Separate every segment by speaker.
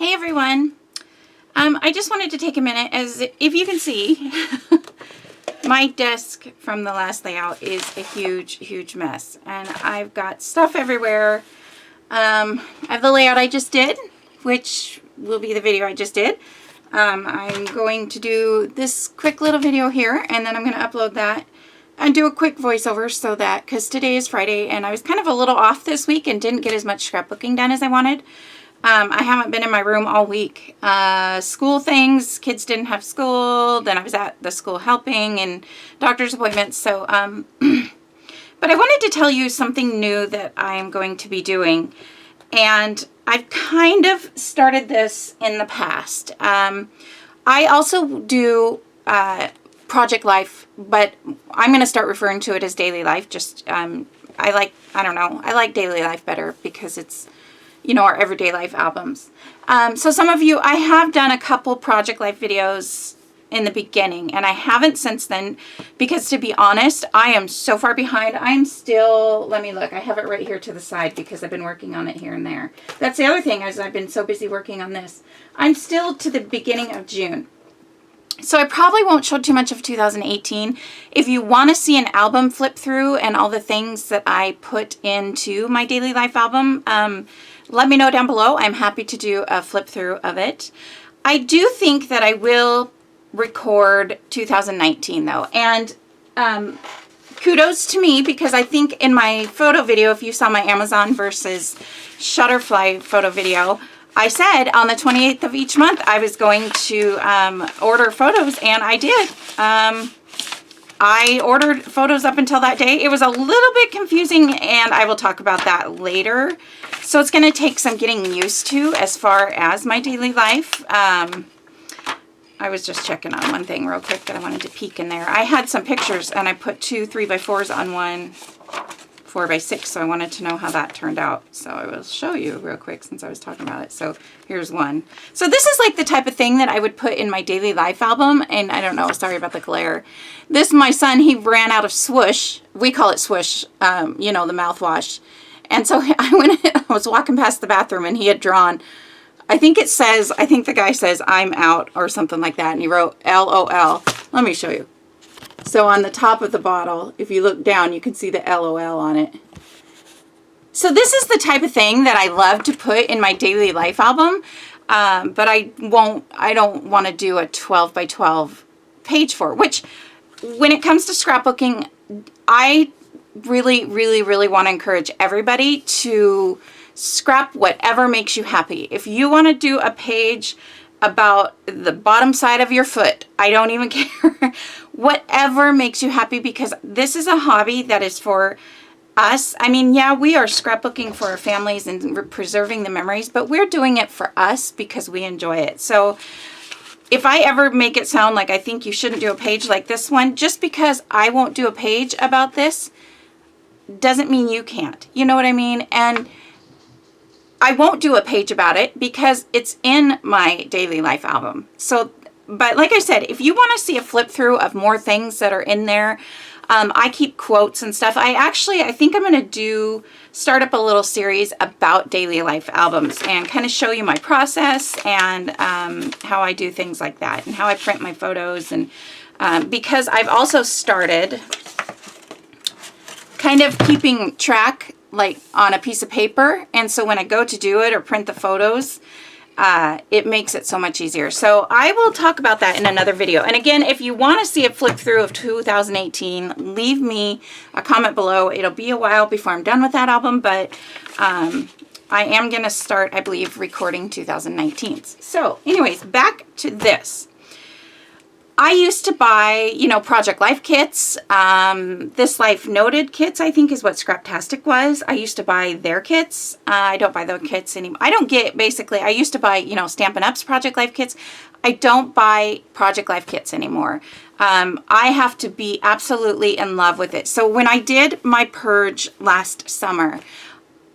Speaker 1: Hey everyone. I just wanted to take a minute, as if you can see, my desk from the last layout is a huge mess, and I've got stuff everywhere. I have the layout I just did, which will be the video I just did. I'm going to do this quick little video here, and then I'm going to upload that and do a quick voiceover so that, because today is Friday and I was kind of a little off this week and didn't get as much scrapbooking done as I wanted. I haven't been in my room all week. School things, kids didn't have school, then I was at the school helping and doctor's appointments. So, but I wanted to tell you something new that I am going to be doing. And I've kind of started this in the past. I also do Project Life, but I'm going to start referring to it as Daily Life. Just, I like Daily Life better because it's, you know, our everyday life albums. So some of you, I have done a couple Project Life videos in the beginning, and I haven't since then, because to be honest, I am so far behind. I'm still, let me look, I have it right here to the side because I've been working on it here and there. That's the other thing, is I've been so busy working on this. I'm still to the beginning of June. So I probably won't show too much of 2018. If you want to see an album flip through and all the things that I put into my Daily Life album, let me know down below. I'm happy to do a flip through of it. I do think that I will record 2019 though. And kudos to me, because I think in my photo video, if you saw my Amazon versus Shutterfly photo video, I said on the 28th of each month I was going to order photos, and I did. I ordered photos up until that day. It was a little bit confusing, and I will talk about that later. So it's going to take some getting used to as far as my daily life. I was just checking on one thing real quick that I wanted to peek in there. I had some pictures, and I put two 3x4s on one 4x6, so I wanted to know how that turned out. So I will show you real quick since I was talking about it. So here's one. So this is like the type of thing that I would put in my Daily Life album, and I don't know, sorry about the glare. This, my son, he ran out of Swoosh. We call it Swoosh, you know, the mouthwash. And so I was walking past the bathroom, and he had drawn, I think the guy says, "I'm out," or something like that, and he wrote LOL. Let me show you. So on the top of the bottle, if you look down, you can see the LOL on it. So this is the type of thing that I love to put in my Daily Life album, but I don't want to do a 12x12 page for it, which when it comes to scrapbooking, I really want to encourage everybody to scrap whatever makes you happy. If you want to do a page about the bottom side of your foot, I don't even care. Whatever makes you happy, because this is a hobby that is for us. I mean, yeah, we are scrapbooking for our families and preserving the memories, but we're doing it for us because we enjoy it. So if I ever make it sound like I think you shouldn't do a page like this one, just because I won't do a page about this doesn't mean you can't. You know what I mean? And I won't do a page about it because it's in my Daily Life album. So, but like I said, if you want to see a flip through of more things that are in there, I keep quotes and stuff. I think I'm going to start up a little series about Daily Life albums and kind of show you my process and how I do things like that and how I print my photos. And because I've also started kind of keeping track like on a piece of paper, and so when I go to do it or print the photos, it makes it so much easier. So I will talk about that in another video. And again, if you want to see a flip through of 2018, leave me a comment below. It'll be a while before I'm done with that album, but I am going to start, I believe, recording 2019. So anyways, back to this. I used to buy, you know, Project Life kits. This Life Noted kits, I think, is what Scraptastic was. I used to buy their kits. I don't buy those kits anymore. I don't get, basically, I used to buy, you know, Stampin' Up's Project Life kits. I don't buy Project Life kits anymore. I have to be absolutely in love with it. So when I did my purge last summer,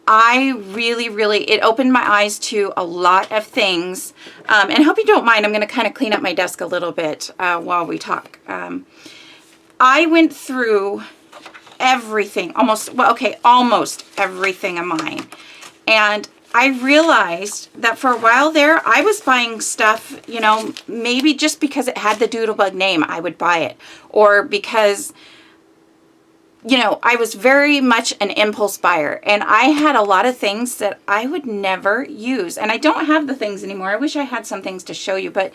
Speaker 1: I really, it opened my eyes to a lot of things. And I hope you don't mind, I'm going to kind of clean up my desk a little bit while we talk. I went through everything, almost everything of mine. And I realized that for a while there, I was buying stuff, you know, maybe just because it had the Doodlebug name, I would buy it. Or because, you know, I was very much an impulse buyer. And I had a lot of things that I would never use. And I don't have the things anymore. I wish I had some things to show you. But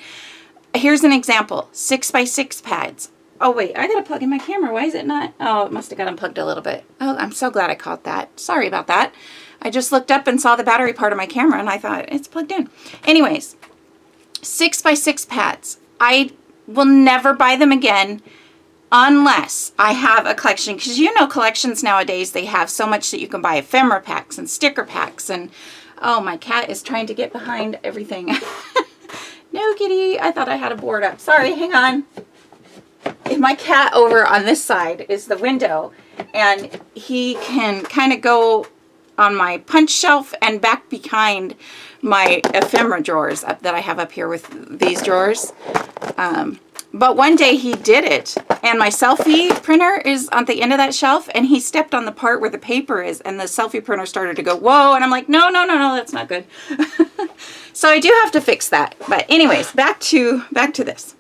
Speaker 1: here's an example. 6x6 pads. Oh, wait. I got to plug in my camera. Why is it not? Oh, it must have got unplugged a little bit. Oh, I'm so glad I caught that. Sorry about that. I just looked up and saw the battery part of my camera and I thought it's plugged in. Anyways, 6x6 pads. I will never buy them again unless I have a collection. Because you know collections nowadays, they have so much that you can buy ephemera packs and sticker packs. And oh, my cat is trying to get behind everything. No, kitty. I thought I had a board up. Sorry, hang on. My cat over on this side is the window. And he can kind of go on my punch shelf and back behind my ephemera drawers that I have up here with these drawers. But one day he did it, and my selfie printer is on the end of that shelf, and he stepped on the part where the paper is, and the selfie printer started to go, whoa, and I'm like, no, that's not good. So I do have to fix that. But anyways, back to this.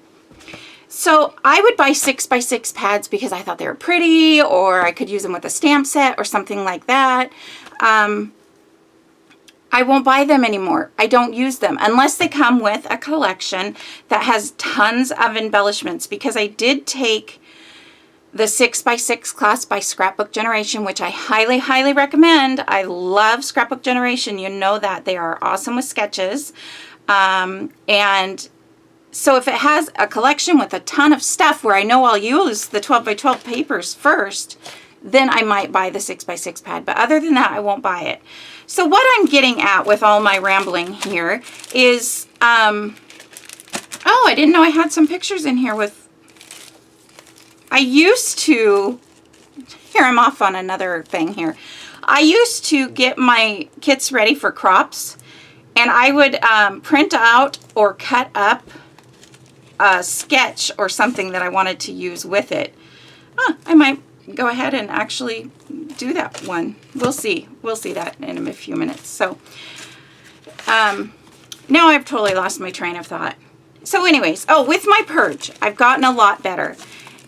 Speaker 1: So I would buy 6x6 pads because I thought they were pretty, or I could use them with a stamp set or something like that. I won't buy them anymore. I don't use them unless they come with a collection that has tons of embellishments, because I did take the 6x6 class by Scrapbook Generation, which I highly, highly recommend. I love Scrapbook Generation. You know that. They are awesome with sketches. And so if it has a collection with a ton of stuff where I know I'll use the 12x12 papers first, then I might buy the 6x6 pad. But other than that, I won't buy it. So what I'm getting at with all my rambling here is, oh, I didn't know I had some pictures in here with, I used to, here I'm off on another thing here. I used to get my kits ready for crops, and I would print out or cut up a sketch or something that I wanted to use with it. I might go ahead and actually do that one. We'll see. We'll see that in a few minutes. So now I've totally lost my train of thought. So anyways, oh, with my purge, I've gotten a lot better.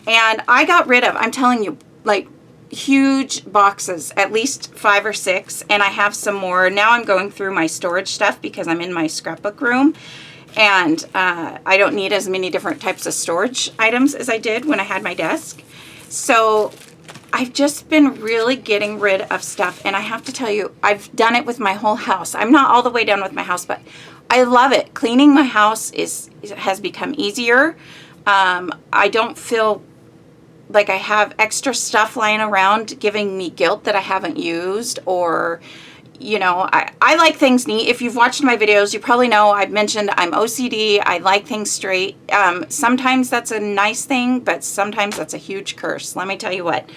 Speaker 1: And I got rid of, I'm telling you, like huge boxes, at least 5 or 6. And I have some more. Now I'm going through my storage stuff because I'm in my scrapbook room. And I don't need as many different types of storage items as I did when I had my desk. So I've just been really getting rid of stuff. And I have to tell you, I've done it with my whole house. I'm not all the way done with my house, but I love it. Cleaning my house has become easier. I don't feel like I have extra stuff lying around giving me guilt that I haven't used, or, you know, I like things neat. If you've watched my videos, you probably know I've mentioned I'm OCD. I like things straight. Sometimes that's a nice thing, but sometimes that's a huge curse. Let me tell you what.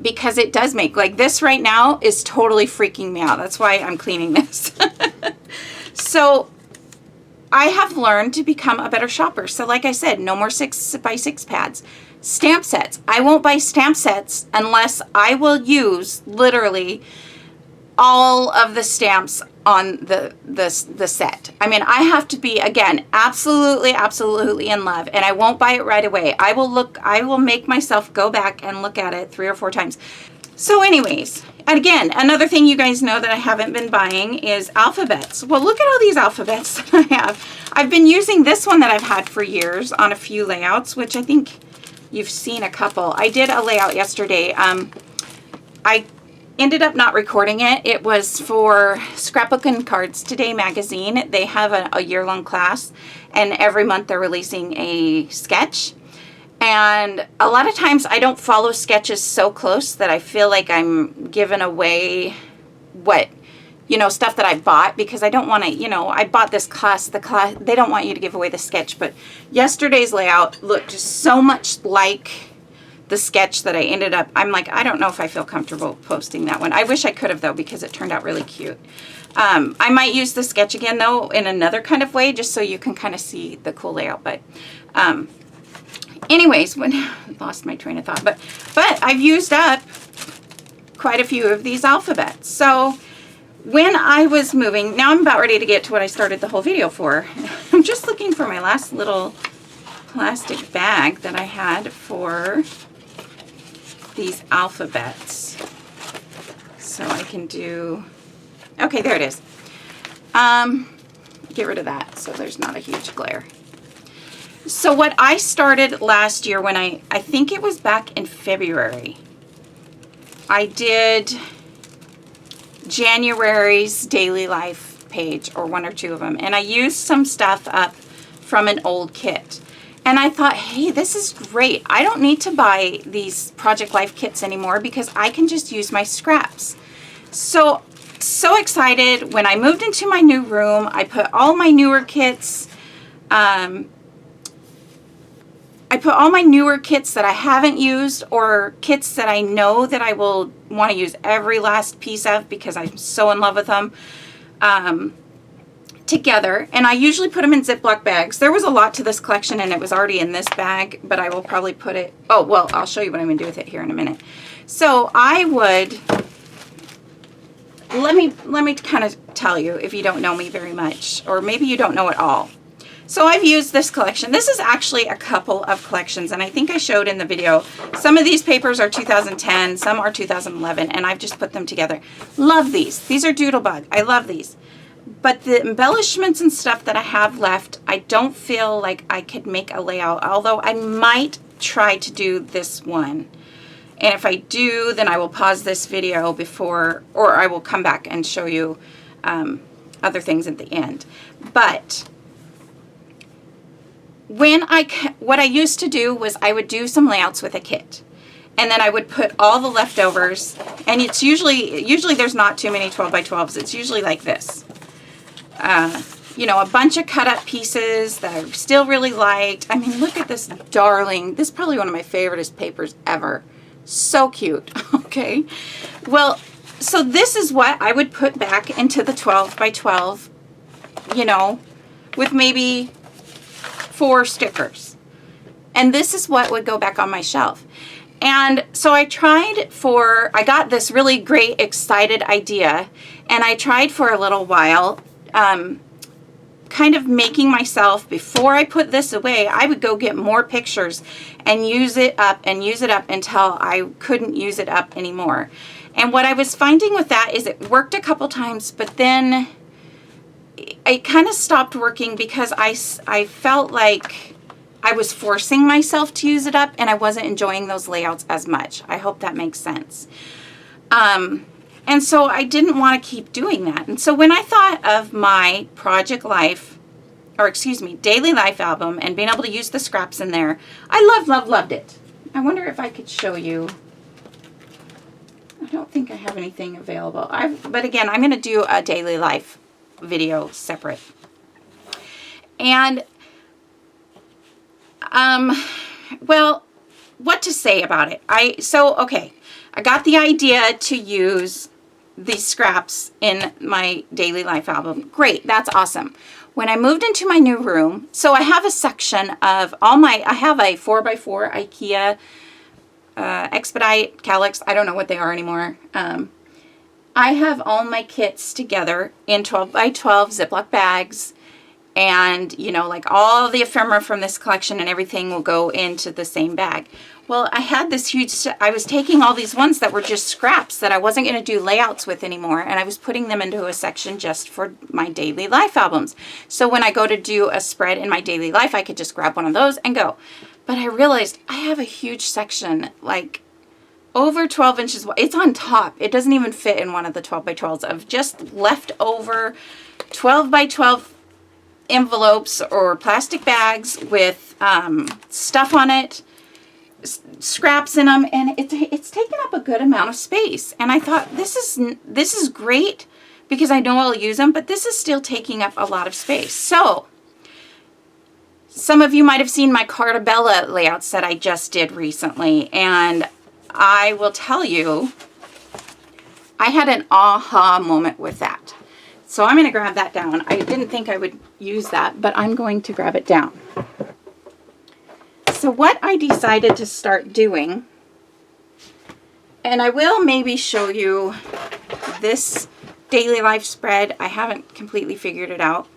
Speaker 1: Because it does make, like this right now is totally freaking me out. That's why I'm cleaning this. So I have learned to become a better shopper. So like I said, no more 6x6 pads. Stamp sets. I won't buy stamp sets unless I will use literally all of the stamps on the set. I mean, I have to be, again, absolutely in love, and I won't buy it right away. I will make myself go back and look at it 3 or 4 times. So anyways, again, another thing you guys know that I haven't been buying is alphabets. Well, look at all these alphabets that I have. I've been using this one that I've had for years on a few layouts, which I think you've seen a couple. I did a layout yesterday. I ended up not recording it. It was for Scrapbooking Cards Today magazine. They have a year-long class, and every month they're releasing a sketch. And a lot of times I don't follow sketches so close that I feel like I'm giving away stuff that I bought, because I don't want to, I bought this class, they don't want you to give away the sketch. But yesterday's layout looked so much like the sketch that I ended up, I'm like, I don't know if I feel comfortable posting that one. I wish I could have, though, because it turned out really cute. I might use the sketch again, though, in another kind of way, just so you can kind of see the cool layout. But anyways, I lost my train of thought, but I've used up quite a few of these alphabets. So when I was moving, now I'm about ready to get to what I started the whole video for. I'm just looking for my last little plastic bag that I had for these alphabets. So I can do, okay, there it is. Get rid of that so there's not a huge glare. So what I started last year when I think it was back in February, I did January's daily life page, or one or two of them, and I used some stuff up from an old kit. And I thought, hey, this is great. I don't need to buy these Project Life kits anymore because I can just use my scraps. So excited. When I moved into my new room, I put all my newer kits, that I haven't used, or kits that I know that I will want to use every last piece of because I'm so in love with them, together. And I usually put them in Ziploc bags. There was a lot to this collection and it was already in this bag, but I will probably put it, oh, well, I'll show you what I'm going to do with it here in a minute. So I would, let me kind of tell you if you don't know me very much, or maybe you don't know at all. So I've used this collection. This is actually a couple of collections, and I think I showed in the video. Some of these papers are 2010, some are 2011, and I've just put them together. Love these. These are Doodlebug. I love these. But the embellishments and stuff that I have left, I don't feel like I could make a layout, although I might try to do this one. And if I do, then I will pause this video before, or I will come back and show you other things at the end. But what I used to do was I would do some layouts with a kit, and then I would put all the leftovers, and it's usually there's not too many 12 by 12s. It's usually like this. You know, a bunch of cut up pieces that I still really liked. I mean, look at this darling. This is probably one of my favoriteest papers ever. So cute. Okay. Well, so this is what I would put back into the 12 by 12, you know, with maybe 4 stickers. And this is what would go back on my shelf. And so I got this really great, excited idea, and I tried for a little while, kind of making myself, before I put this away, I would go get more pictures and use it up until I couldn't use it up anymore. And what I was finding with that is it worked a couple times, but then it kind of stopped working because I felt like I was forcing myself to use it up, and I wasn't enjoying those layouts as much. I hope that makes sense. And so I didn't want to keep doing that. And so when I thought of my Project Life, or excuse me, Daily Life album, and being able to use the scraps in there, I loved it. I wonder if I could show you. I don't think I have anything available. But again, I'm going to do a Daily Life video separate. And well, what to say about it? Okay, I got the idea to use these scraps in my Daily Life album. Great, that's awesome. When I moved into my new room, so I have a section of I have a 4x4 IKEA Expedite, Calyx, I don't know what they are anymore. I have all my kits together in 12 by 12 Ziploc bags, and you know, like all the ephemera from this collection and everything will go into the same bag. Well, I had this I was taking all these ones that were just scraps that I wasn't going to do layouts with anymore, and I was putting them into a section just for my Daily Life albums. So when I go to do a spread in my Daily Life, I could just grab one of those and go. But I realized I have a huge section, like over 12 inches. It's on top. It doesn't even fit in one of the 12 by 12s of just leftover 12 by 12 envelopes or plastic bags with stuff on it, scraps in them, and it's taken up a good amount of space. And I thought, this is great because I know I'll use them, but this is still taking up a lot of space. So some of you might have seen my Cartabella layouts that I just did recently, and I will tell you, I had an aha moment with that. So I'm going to grab that down. I didn't think I would use that, but I'm going to grab it down. So what I decided to start doing, and I will maybe show you this daily life spread. I haven't completely figured it out.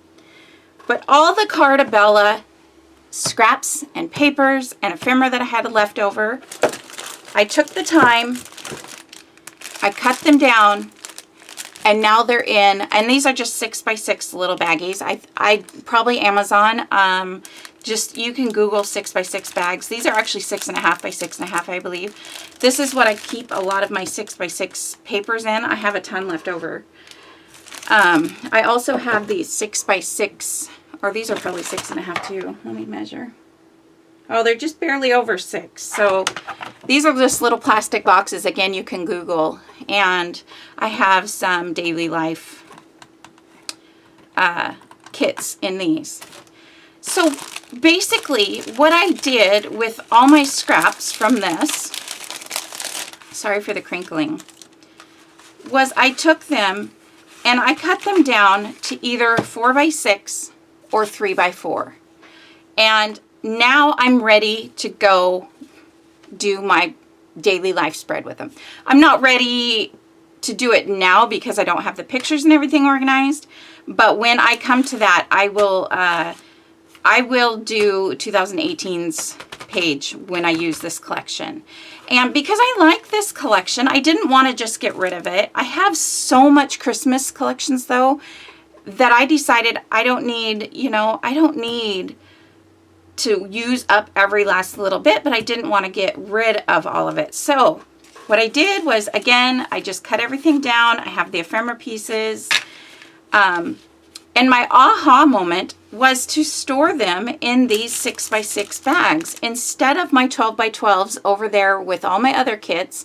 Speaker 1: But all the Cartabella scraps and papers and ephemera that I had left over, I took the time, I cut them down, and now they're in, and these are just 6x6 little baggies. I probably Amazon, just, you can Google 6x6 bags. These are actually 6.5 by 6.5, I believe. This is what I keep a lot of my 6x6 papers in. I have a ton left over. I also have these 6x6, or these are probably 6.5 too. Let me measure. Oh, they're just barely over 6. So these are just little plastic boxes. Again, you can Google. And I have some daily life kits in these. So basically what I did with all my scraps from this, sorry for the crinkling, was I took them and I cut them down to either 4x6 or 3x4. And now I'm ready to go do my daily life spread with them. I'm not ready to do it now because I don't have the pictures and everything organized. But when I come to that, I will do 2018's page when I use this collection. And because I like this collection, I didn't want to just get rid of it. I have so much Christmas collections though that I decided I don't need, you know, I don't need to use up every last little bit, but I didn't want to get rid of all of it. So what I did was, again, I just cut everything down. I have the ephemera pieces. And my aha moment was to store them in these 6x6 bags instead of my 12x12s over there with all my other kits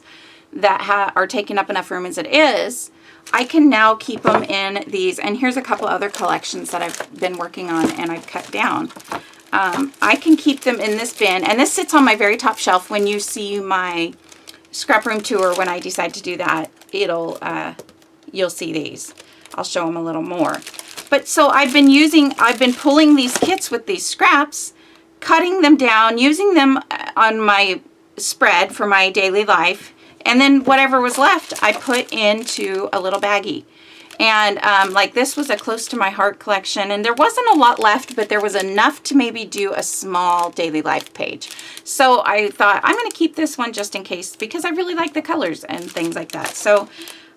Speaker 1: that are taking up enough room as it is. I can now keep them in these. And here's a couple other collections that I've been working on and I've cut down. I can keep them in this bin, and this sits on my very top shelf. When you see my scrap room tour, when I decide to do that, you'll see these. I'll show them a little more. But so I've been pulling these kits with these scraps, cutting them down, using them on my spread for my daily life, and then whatever was left, I put into a little baggie. And like this was a close to my heart collection, and there wasn't a lot left, but there was enough to maybe do a small daily life page. So I thought I'm going to keep this one just in case because I really like the colors and things like that. So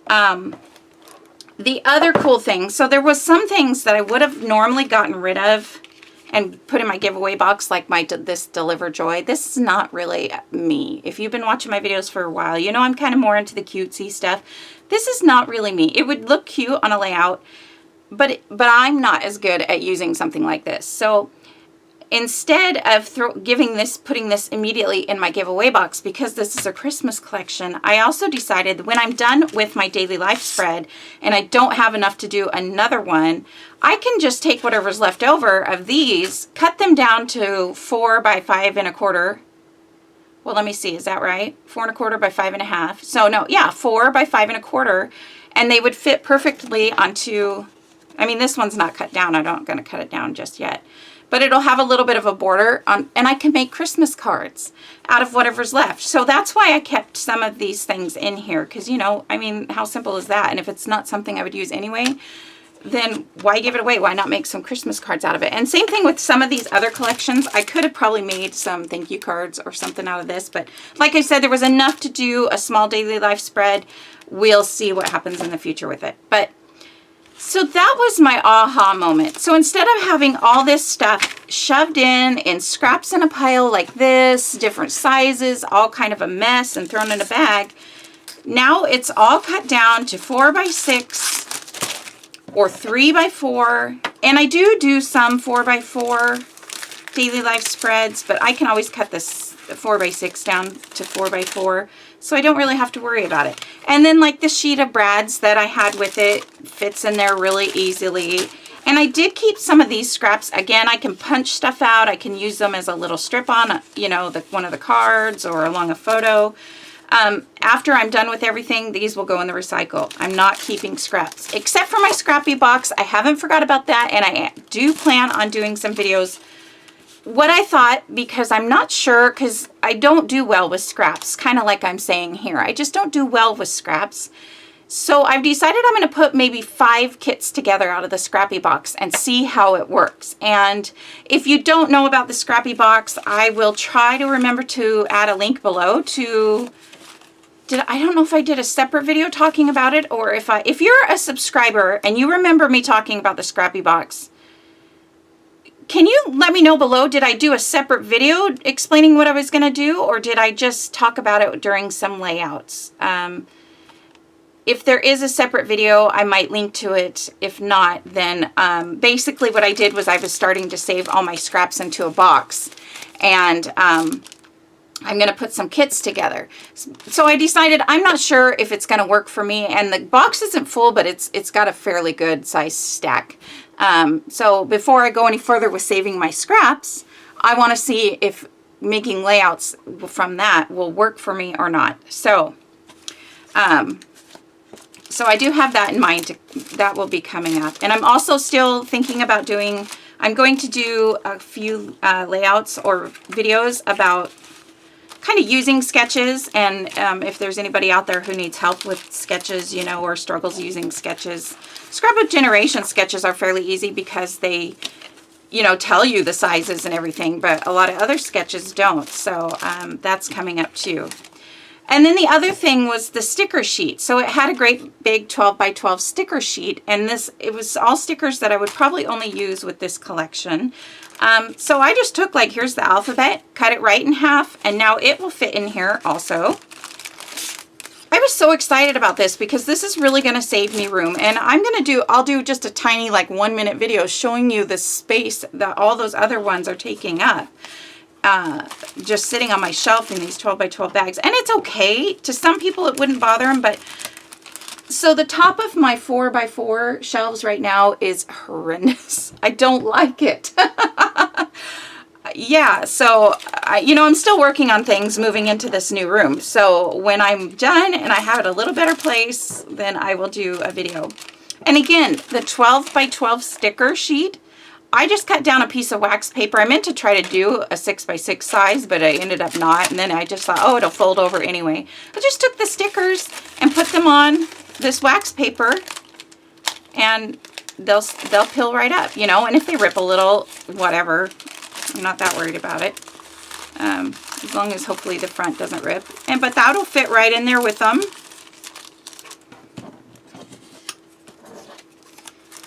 Speaker 1: the other cool thing, so there was some things that I would have normally gotten rid of and put in my giveaway box, like this Deliver Joy. This is not really me. If you've been watching my videos for a while, you know I'm kind of more into the cutesy stuff. This is not really me. It would look cute on a layout, but I'm not as good at using something like this. So instead of putting this immediately in my giveaway box, because this is a Christmas collection, I also decided when I'm done with my daily life spread and I don't have enough to do another one, I can just take whatever's left over of these, cut them down to 4 by 5 1/4. Well, let me see, is that right? 4 1/4 by 5 1/2. So no, yeah, 4 by 5 1/4, and they would fit perfectly onto, I mean, this one's not cut down. I'm not going to cut it down just yet. But it'll have a little bit of a border on, and I can make Christmas cards out of whatever's left. So that's why I kept some of these things in here, because, you know, I mean, how simple is that? And if it's not something I would use anyway, then why give it away? Why not make some Christmas cards out of it? And same thing with some of these other collections. I could have probably made some thank you cards or something out of this, but like I said, there was enough to do a small daily life spread. We'll see what happens in the future with it. But so that was my aha moment. So instead of having all this stuff shoved in scraps in a pile like this, different sizes, all kind of a mess and thrown in a bag, now it's all cut down to 4 by 6 or 3 by 4. And I do some 4 by 4 daily life spreads, but I can always cut this 4 by 6 down to 4 by 4. So I don't really have to worry about it. And then like the sheet of brads that I had with it fits in there really easily. And I did keep some of these scraps. Again, I can punch stuff out. I can use them as a little strip on, you know, one of the cards or along a photo. After I'm done with everything, these will go in the recycle. I'm not keeping scraps. Except for my scrappy box. I haven't forgot about that. And I do plan on doing some videos. What I thought, because I'm not sure, because I don't do well with scraps, kind of like I'm saying here. I just don't do well with scraps. So I've decided I'm going to put maybe 5 kits together out of the Scrappy box and see how it works. And if you don't know about the Scrappy box, I will try to remember to add a link below to, I don't know if I did a separate video talking about it, or if you're a subscriber and you remember me talking about the Scrappy box, can you let me know below? Did I do a separate video explaining what I was going to do, or did I just talk about it during some layouts? If there is a separate video, I might link to it. If not, then basically what I did was I was starting to save all my scraps into a box. And I'm going to put some kits together. So I decided I'm not sure if it's going to work for me. And the box isn't full, but it's got a fairly good size stack. So before I go any further with saving my scraps, I want to see if making layouts from that will work for me or not. So I do have that in mind. That will be coming up. And I'm also still thinking about doing, I'm going to do a few layouts or videos about kind of using sketches. And if there's anybody out there who needs help with sketches, you know, or struggles using sketches. Scrapbook Generation sketches are fairly easy because they, you know, tell you the sizes and everything, but a lot of other sketches don't. So that's coming up too. And then the other thing was the sticker sheet. So it had a great big 12 by 12 sticker sheet. And it was all stickers that I would probably only use with this collection. So I just took, like, here's the alphabet, cut it right in half, and now it will fit in here also. I was so excited about this because this is really going to save me room. And I'll do just a tiny, like, 1-minute video showing you the space that all those other ones are taking up. Just sitting on my shelf in these 12 by 12 bags. And it's okay. To some people it wouldn't bother them, but so the top of my 4 by 4 shelves right now is horrendous. I don't like it. Yeah, so you know, I'm still working on things moving into this new room. So when I'm done and I have it a little better place, then I will do a video. And again, the 12 by 12 sticker sheet, I just cut down a piece of wax paper. I meant to try to do a 6 by 6 size, but I ended up not. And then I just thought, oh, it'll fold over anyway. I just took the stickers and put them on this wax paper, and they'll peel right up, you know. And if they rip a little, whatever, I'm not that worried about it. As long as hopefully the front doesn't rip. But that'll fit right in there with them.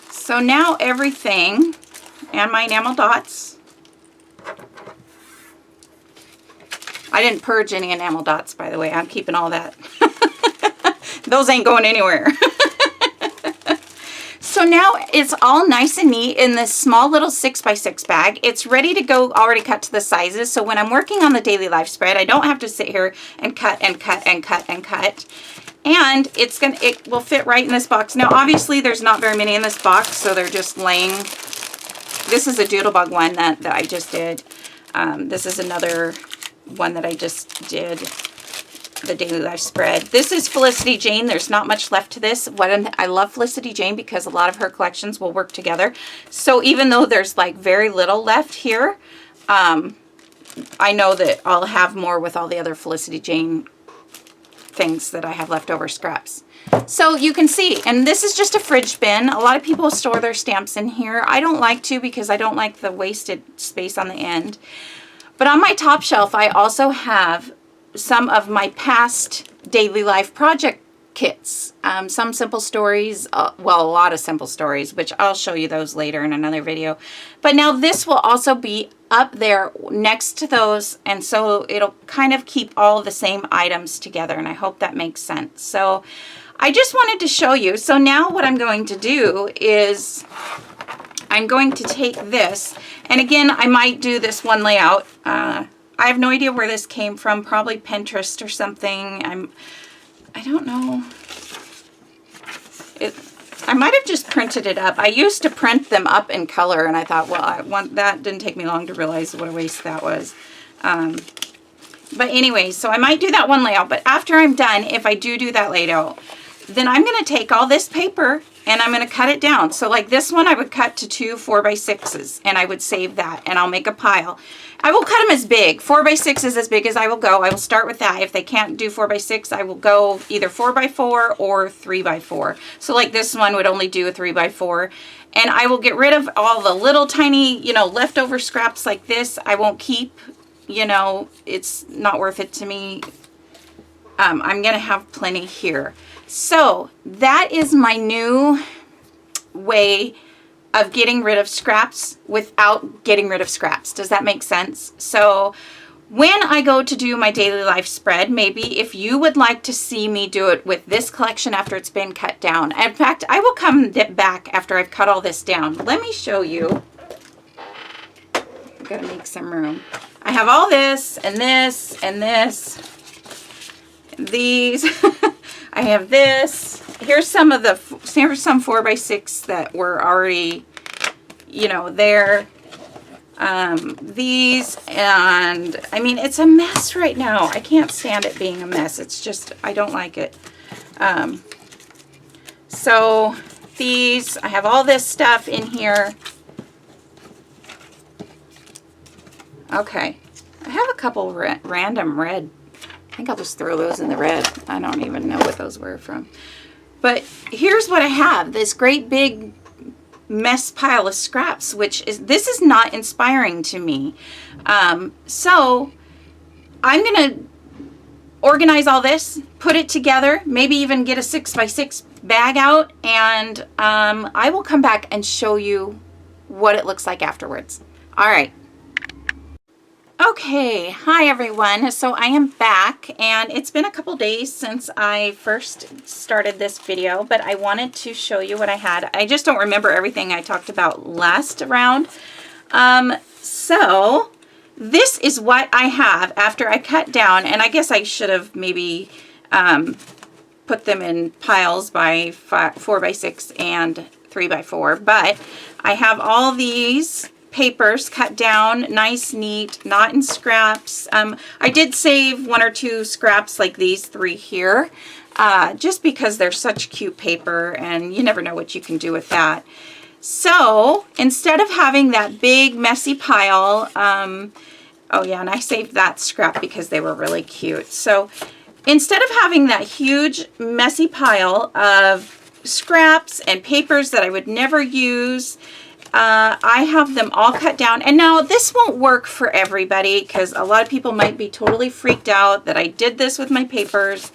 Speaker 1: So now everything, and my enamel dots. I didn't purge any enamel dots, by the way. I'm keeping all that. Those ain't going anywhere. So now it's all nice and neat in this small little 6 by 6 bag. It's ready to go, already cut to the sizes. So when I'm working on the daily life spread, I don't have to sit here and cut and cut and cut and cut. And it will fit right in this box. Now, obviously, there's not very many in this box, so they're just laying. This is a Doodlebug one that I just did. This is another one that I just did, the daily life spread. This is Felicity Jane. There's not much left to this. I love Felicity Jane because a lot of her collections will work together. So even though there's like very little left here, I know that I'll have more with all the other Felicity Jane things that I have leftover scraps. So you can see, and this is just a fridge bin. A lot of people store their stamps in here. I don't like to because I don't like the wasted space on the end. But on my top shelf, I also have some of my past daily life project kits. Some simple stories, well, a lot of simple stories, which I'll show you those later in another video. But now this will also be up there next to those, and so it'll kind of keep all the same items together, and I hope that makes sense. So I just wanted to show you. So now what I'm going to do is I'm going to take this, and again, I might do this one layout. I have no idea where this came from, probably Pinterest or something. I don't know. I might have just printed it up. I used to print them up in color, and I thought, well, that didn't take me long to realize what a waste that was. But anyway, so I might do that one layout, but after I'm done, if I do that layout, then I'm going to take all this paper and I'm going to cut it down. So like this one, I would cut to 2 4x6s, and I would save that, and I'll make a pile. I will cut them as big. 4x6 is as big as I will go. I will start with that. If they can't do 4x6, I will go either 4x4 or 3x4. So like this one would only do a 3x4. And I will get rid of all the little tiny, you know, leftover scraps like this. I won't keep, you know, it's not worth it to me. I'm going to have plenty here. So that is my new way of getting rid of scraps without getting rid of scraps. Does that make sense? So when I go to do my daily life spread, maybe if you would like to see me do it with this collection after it's been cut down. In fact, I will come back after I've cut all this down. Let me show you. I've got to make some room. I have all this and this and this. These. I have this. Here's some 4x6 that were already, you know, there. These, and I mean, it's a mess right now. I can't stand it being a mess. It's just, I don't like it. So these, I have all this stuff in here. Okay. I have a couple random red. I think I'll just throw those in the red. I don't even know what those were from. But here's what I have. This great big mess pile of scraps, this is not inspiring to me. So I'm going to organize all this, put it together, maybe even get a 6x6 bag out, and I will come back and show you what it looks like afterwards. All right. Okay, hi everyone. So I am back, and it's been a couple days since I first started this video, but I wanted to show you what I had. I just don't remember everything I talked about last round. So this is what I have after I cut down, and I guess I should have maybe put them in piles by 4x6 and 3x4, but I have all these papers cut down nice, neat, not in scraps. I did save 1 or 2 scraps like these 3 here, just because they're such cute paper, and you never know what you can do with that. So instead of having that big messy pile, oh yeah, and I saved that scrap because they were really cute. So instead of having that huge messy pile of scraps and papers that I would never use, I have them all cut down. And now this won't work for everybody, because a lot of people might be totally freaked out that I did this with my papers.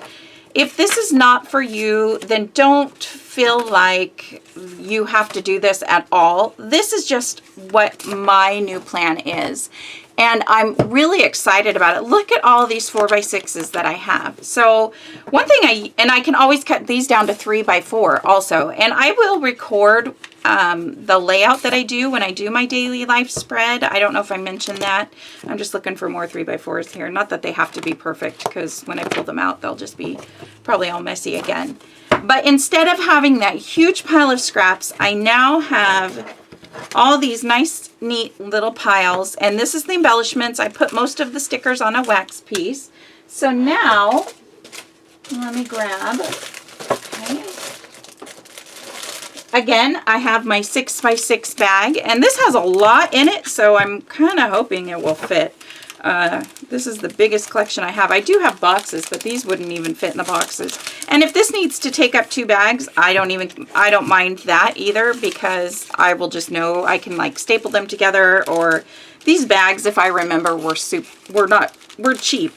Speaker 1: If this is not for you, then don't feel like you have to do this at all. This is just what my new plan is. And I'm really excited about it. Look at all these 4x6s that I have. So one thing I can always cut these down to 3x4 also. And I will record the layout that I do when I do my daily life spread. I don't know if I mentioned that. I'm just looking for more 3x4s here. Not that they have to be perfect, because when I pull them out, they'll just be probably all messy again. But instead of having that huge pile of scraps, I now have all these nice, neat little piles. And this is the embellishments. I put most of the stickers on a wax piece. So now, let me grab, okay. Again, I have my 6x6 bag, and this has a lot in it, so I'm kind of hoping it will fit. This is the biggest collection I have. I do have boxes, but these wouldn't even fit in the boxes. And if this needs to take up 2 bags, I don't mind that either, because I will just know I can like staple them together. Or these bags, if I remember, were cheap.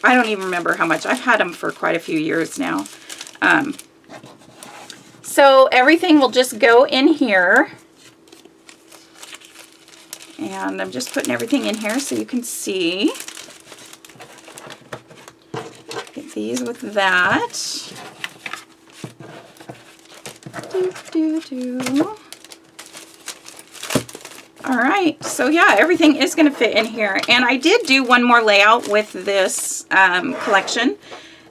Speaker 1: I don't even remember how much. I've had them for quite a few years now. So everything will just go in here. And I'm just putting everything in here so you can see. Get these with that. All right, so yeah, everything is going to fit in here. And I did do one more layout with this collection.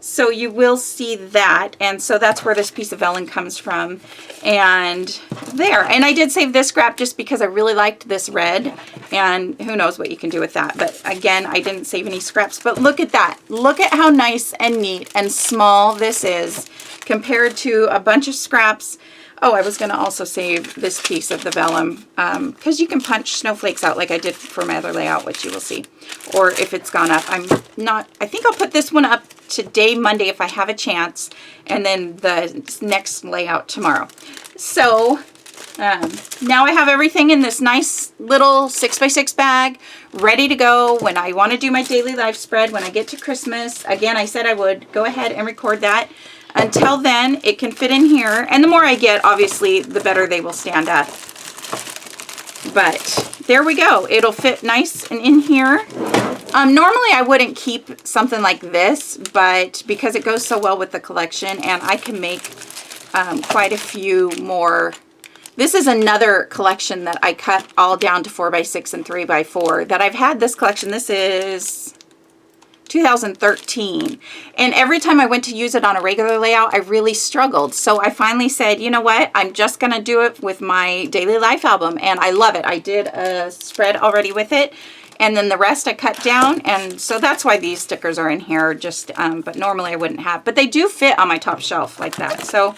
Speaker 1: So you will see that, and so that's where this piece of vellum comes from, and there. And I did save this scrap just because I really liked this red, and who knows what you can do with that. But again, I didn't save any scraps. But look at that. Look at how nice and neat and small this is compared to a bunch of scraps Oh, I was going to also save this piece of the vellum because you can punch snowflakes out like I did for my other layout, which you will see. Or if it's gone up, I think I'll put this one up today, Monday, if I have a chance, and then the next layout tomorrow. So now I have everything in this nice little 6x6 bag ready to go when I want to do my daily life spread when I get to Christmas. Again, I said I would go ahead and record that. Until then, it can fit in here. And the more I get, obviously, the better they will stand up. But there we go. It'll fit nice and in here. Normally, I wouldn't keep something like this, but because it goes so well with the collection, and I can make quite a few more. This is another collection that I cut all down to 4x6 and 3x4 that I've had this collection. This is 2013. And every time I went to use it on a regular layout, I really struggled. So I finally said, you know what? I'm just going to do it with my daily life album. And I love it. I did a spread already with it. And then the rest I cut down. And so that's why these stickers are in here. Just, but normally I wouldn't have. But they do fit on my top shelf like that. So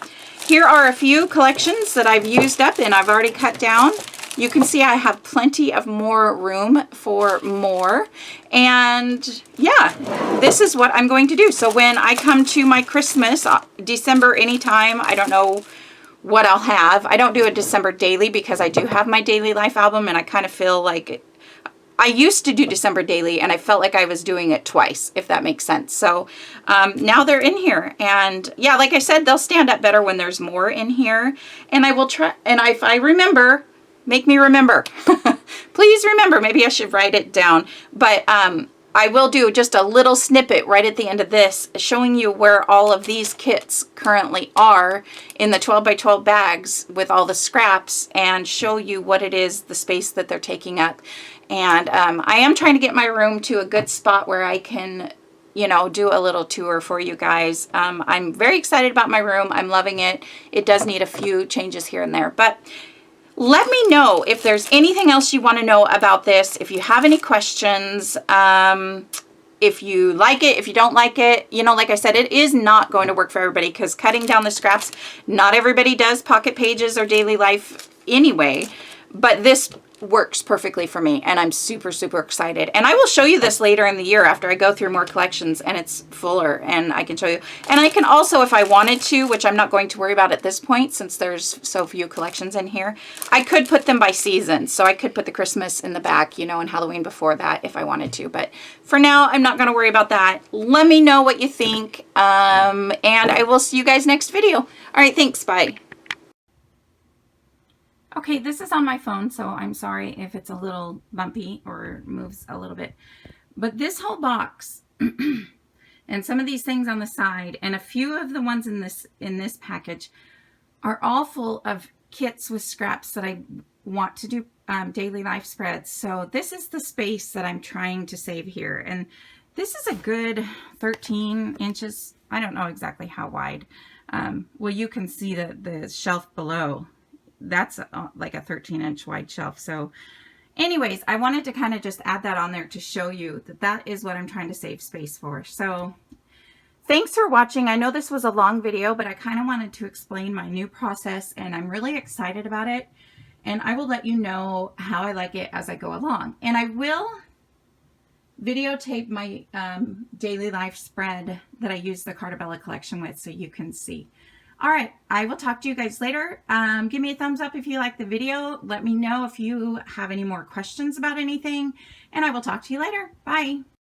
Speaker 1: here are a few collections that I've used up and I've already cut down. You can see I have plenty of more room for more. And yeah, this is what I'm going to do. So when I come to my Christmas, December anytime, I don't know what I'll have. I don't do a December daily because I do have my daily life album and I kind of feel like I used to do December daily and I felt like I was doing it twice, if that makes sense. So now they're in here. And yeah, like I said, they'll stand up better when there's more in here. And I will try, and if I remember, make me remember. Please remember. Maybe I should write it down. But I will do just a little snippet right at the end of this showing you where all of these kits currently are in the 12x12 bags with all the scraps and show you what it is, the space that they're taking up. And I am trying to get my room to a good spot where I can, you know, do a little tour for you guys. I'm very excited about my room. I'm loving it. It does need a few changes here and there, but let me know if there's anything else you want to know about this. If you have any questions, if you like it, if you don't like it, you know, like I said, it is not going to work for everybody because cutting down the scraps, not everybody does pocket pages or daily life anyway, but this works perfectly for me and I'm super, super excited. And I will show you this later in the year after I go through more collections and it's fuller and I can show you. And I can also, if I wanted to, which I'm not going to worry about at this point since there's so few collections in here, I could put them by season. So I could put the Christmas in the back, you know, and Halloween before that if I wanted to. But for now, I'm not going to worry about that. Let me know what you think. And I will see you guys next video. All right, thanks. Bye. Okay, this is on my phone, so I'm sorry if it's a little bumpy or moves a little bit. But this whole box and some of these things on the side and a few of the ones in this package are all full of kits with scraps that I want to do daily life spreads. So this is the space that I'm trying to save here. And this is a good 13 inches. I don't know exactly how wide. Well, you can see the shelf below. That's like a 13-inch wide shelf. So anyways, I wanted to kind of just add that on there to show you that that is what I'm trying to save space for. So thanks for watching. I know this was a long video, but I kind of wanted to explain my new process and I'm really excited about it. And I will let you know how I like it as I go along. And I will videotape my daily life spread that I use the Cartabella collection with so you can see. All right, I will talk to you guys later. Give me a thumbs up if you like the video. Let me know if you have any more questions about anything, and I will talk to you later. Bye.